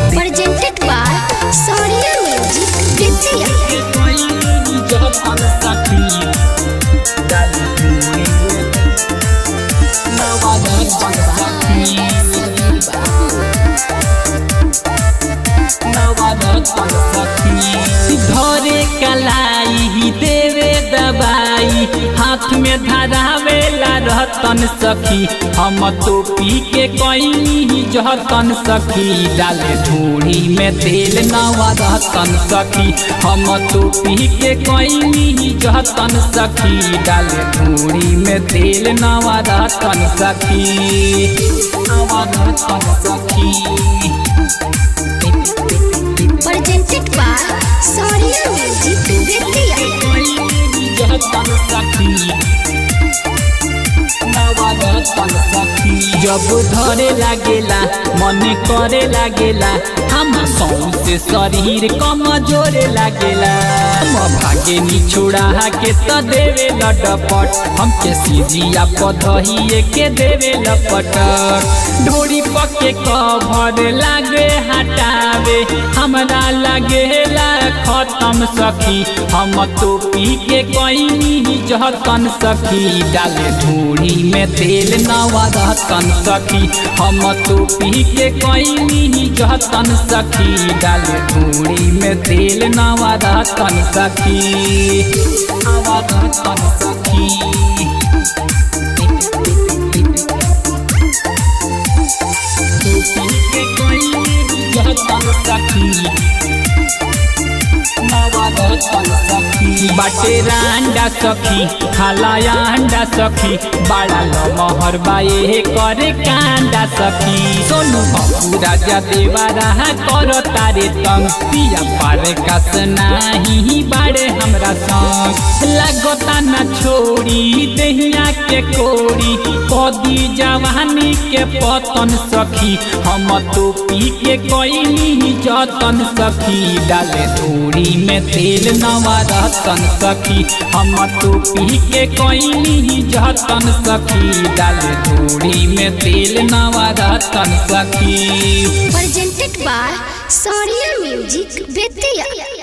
Presented by Sonia Music Vidya. धरे कलाई देवे दबाई हाथ में धरावेला रहतन सखी हम तो पी के कहीं जहतन सखी डाले धूड़ी में तेल नवा रहतन सखी हम तो पी के कहीं जहतन सखी डाले धूड़ी में तेल नवा रहतन सखी नवा रहतन सखी। Presented by Sonia Music Vidya. जब धरे लागेला मन करे लागेला हम सौंसे शरीर कमजोरे लागेला भागे निछुड़ा के त देवे लटपट हमके सीजिया पधहिए के देवे लपटक ढोरी पके कभर लागे हटावे हमरा लागेला खत्म सखी हम तो पी के कहीं जहतन सखी डाले धूड़ी में तेल नवा रहतन सखी हम तो पी के कहीं जहतन सखी डाले धूड़ी में तेल नवा रहतन सखी नवा रहतन सखी। बाटे रांडा सखी खालाया अंडा सखी बड़ा लमहर बाए करे कांडा सखी सोनू बाबू राजा देवा रहा करो तारे तंग पिया पारे कस नाही बाड़े हमरा संग लगता न छोड़ी दहिया के कोड़ी कदी जवानी के पतन सखी हम तो पी के कहीं जतन सखी डाले धूड़ी में तेल नवा रहतन सखी हम तो पी के कहीं जतन सखी डाले धूड़ी में तेल नवा रहतन सखी। Presented by Sonia Music Vidya.